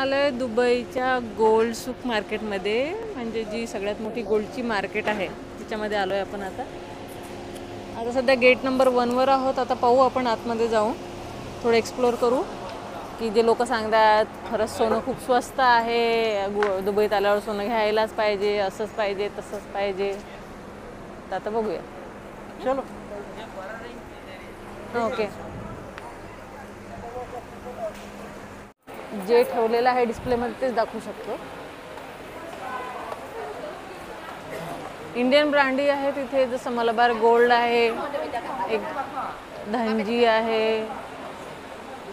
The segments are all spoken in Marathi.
आलोय दुबईच्या गोल्ड सूक मार्केटमध्ये, म्हणजे जी सगळ्यात मोठी गोल्डची मार्केट आहे तिच्यामध्ये आलोय आपण. आता सध्या गेट नंबर 1वर आहोत. आता पाहू आपण आतमध्ये जाऊन थोडं एक्सप्लोअर करू की जे लोक सांगतात खरंच सोनं खूप स्वस्त आहे, दुबईत आल्यावर सोनं घ्यायलाच पाहिजे, असंच पाहिजे तसंच पाहिजे. तर आता बघूया. चलो ओके. जे ठेवलेलं आहे डिस्प्लेमध्ये तेच दाखवू शकतो. इंडियन ब्रँडी आहे तिथे, जसं मलबार गोल्ड आहे, एक धनजी आहे,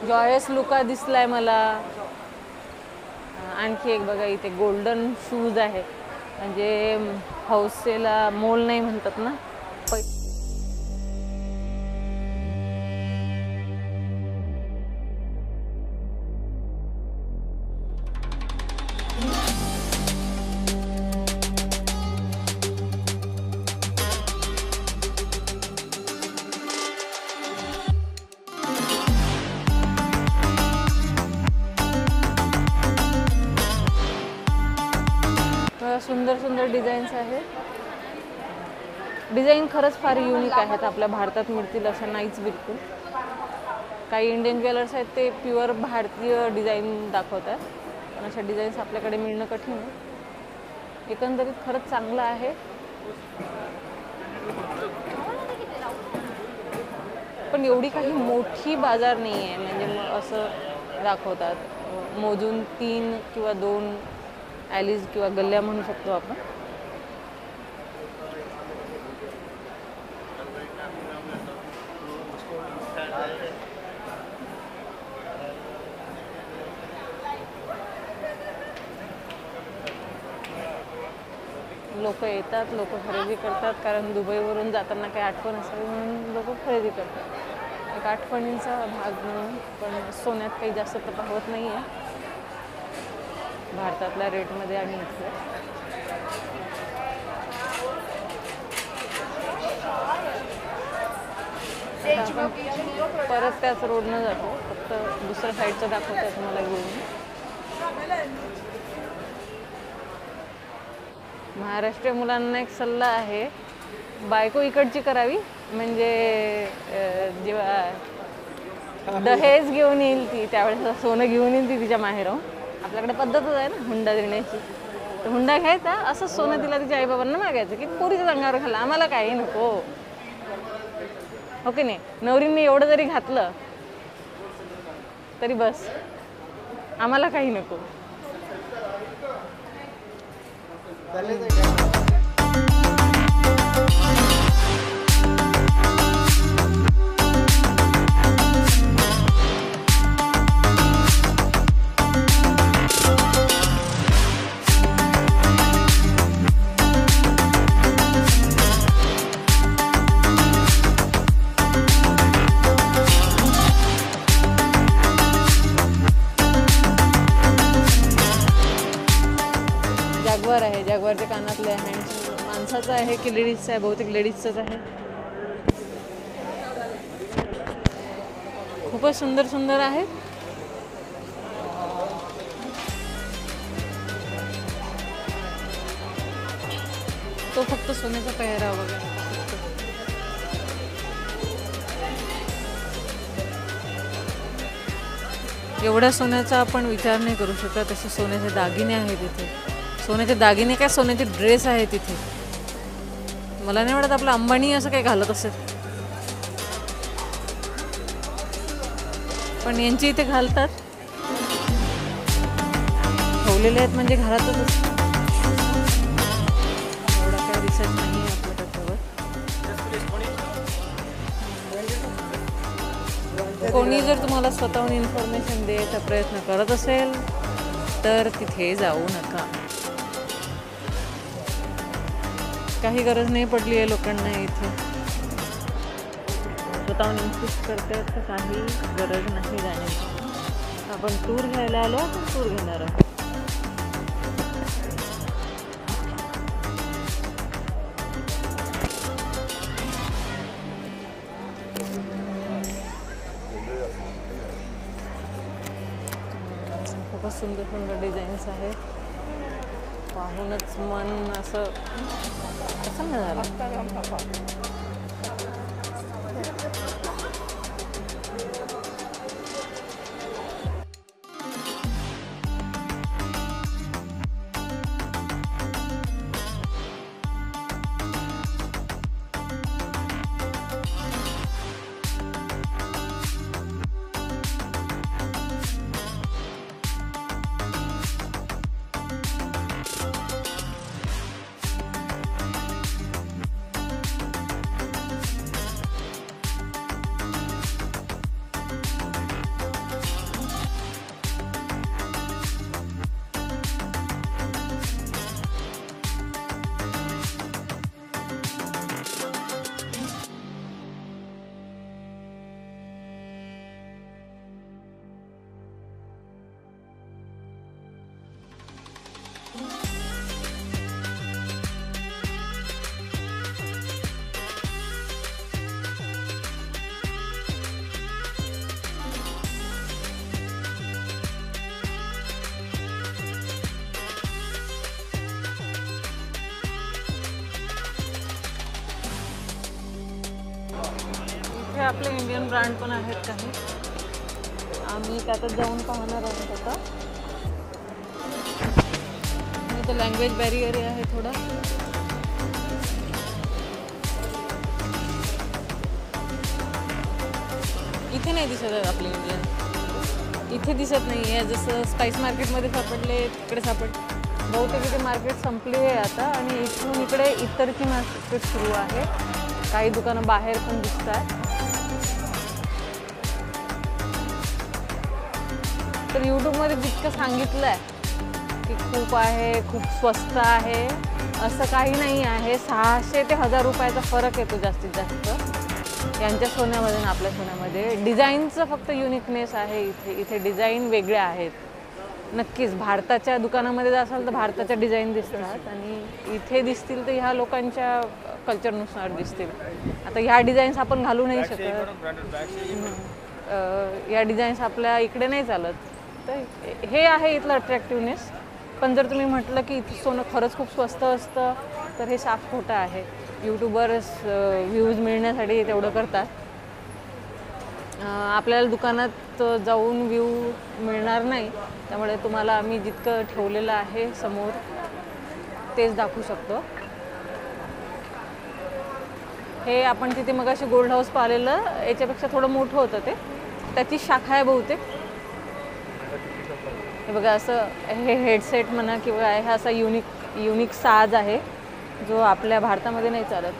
जॉयस लुका दिसलाय मला. आणखी एक बघा इथे गोल्डन शूज आहे, म्हणजे हौसेला मोल नाही म्हणतात ना. सुंदर सुंदर डिझाईन्स आहेत. डिझाईन खरंच फार युनिक आहेत, आपल्या भारतात मिळतील असं नाहीच बिलकुल. काही इंडियन ज्वेलर्स आहेत ते प्युअर भारतीय डिझाईन दाखवतात, पण अशा डिझाईन्स आपल्याकडे मिळणं कठीण आहे. एकंदरीत खरंच चांगलं आहे. पण एवढी काही मोठी बाजार नाही आहे, म्हणजे असं दाखवतात मोजून 3 किंवा 2 ॲलीज किंवा गल्ल्या म्हणू शकतो आपण. लोक येतात, लोक खरेदी करतात, कारण दुबईवरून जाताना काही आठवण असावी म्हणून लोक खरेदी करतात. एक आठवणींचा भाग म्हणून. पण सोन्यात काही जास्त तफावत नाही आहे भारतातल्या रेटमध्ये आणि इथल्या. परत त्याच रोडनं जातो, फक्त दुसऱ्या साईडचं दाखवतं तुम्हाला घेऊन. महाराष्ट्रीय मुलांना एक सल्ला आहे, बायको इकडची करावी, म्हणजे जेव्हा दहेज घेऊन येईल ती त्यावेळेस सोनं घेऊन येईल ती तिच्या माहेराहून. आपल्याकडे पद्धतच आहे ना हुंडा देण्याची. तर हुंडा घ्यायचा, असंच सोनं तिला तिच्या आईबाबांना मागायचं की पोरीच्या अंगावर घाला, आम्हाला काही नको. ओके नाही, नवरींनी एवढं जरी घातलं तरी बस, आम्हाला काही नको. जॅग्वार आहे, जॅग्वारच्या कानातले आहे. माणसाचं आहे की लेडीजचं आहे? बहुतेक लेडीजचंच आहे. खूपच सुंदर सुंदर आहे. तो फक्त सोन्याचा पेहराव वगैरे. एवढ्या सोन्याचा आपण विचार नाही करू शकत, असे सोन्याचे दागिने आहेत इथे. सोन्याचे दागिने काय, सोन्याचे ड्रेस आहेत तिथे. मला नाही वाटत आपला अंबानी असं काही घालत असेल, पण यांची इथे घालतात. ठेवलेले आहेत म्हणजे घरातच असतात. एवढा काय रिसर्च नाही आहे आपल्या त्याच्यावर. कोणी जर तुम्हाला स्वतःहून इन्फॉर्मेशन द्यायचा प्रयत्न करत असेल तर तिथे जाऊ नका. काही गरज नाही पडली आहे लोकांना इथे. स्वतःहून इन्सिस्ट करते तर काही गरज नाही जाण्याची. आपण टूर घ्यायला आलो, आपण टूर घेणार आहोत. खूपच सुंदर सुंदर डिझाईन्स आहे. पाहूनच मन असं प्रसन्न झालं. इथे आपले इंडियन ब्रँड पण आहेत काही. आम्ही त्यातच जाऊन पाहणार आहोत आता. इथे लँग्वेज बॅरियर आहे थोडा. इथे नाही दिसत आहेत आपले इंडियन. इथे दिसत नाही आहे. जसं स्पाइस मार्केटमध्ये सापडले तिकडे बहुतेक इथे मार्केट संपली आहे आता. आणि इथून इकडे इतरची मार्केट सुरू आहे. काही दुकानं बाहेर पण दिसतात. तर यूट्यूबमध्ये जितकं सांगितलं आहे की खूप आहे, खूप स्वस्त आहे, असं काही नाही आहे. 600 ते 1000 रुपयाचा फरक येतो जास्तीत जास्त यांच्या सोन्यामध्ये आणि आपल्या सोन्यामध्ये. डिझाईनचं फक्त युनिकनेस आहे. इथे डिझाईन वेगळ्या आहेत. नक्कीच भारताच्या दुकानामध्ये जासाल तर भारताच्या डिझाईन दिसतात आणि इथे दिसतील तर ह्या लोकांच्या कल्चरनुसार दिसतील. आता ह्या डिझाईन्स आपण घालू नाही शकत. या डिझाईन्स आपल्या इकडे नाही चालत. तर हे आहे इथलं अट्रॅक्टिव्हनेस. पण जर तुम्ही म्हटलं की इथे सोनं खरंच खूप स्वस्त असतं तर हे साफ खोटं आहे. यूट्यूबर्स व्ह्यूज मिळण्यासाठी तेवढं करतात. आपल्याला दुकानात जाऊन व्ह्यू मिळणार नाही. त्यामुळे तुम्हाला आम्ही जितकं ठेवलेलं आहे समोर तेच दाखवू शकतो. हे आपण तिथे मगाशी गोल्ड हाऊस पाहिलेलं याच्यापेक्षा थोडं मोठं होतं ते. त्याची शाखा आहे बहुतेक. हे बघा असं हे हेडसेट म्हणा किंवा हा असा युनिक साज आहे जो आपल्या भारतामध्ये नाही चालत.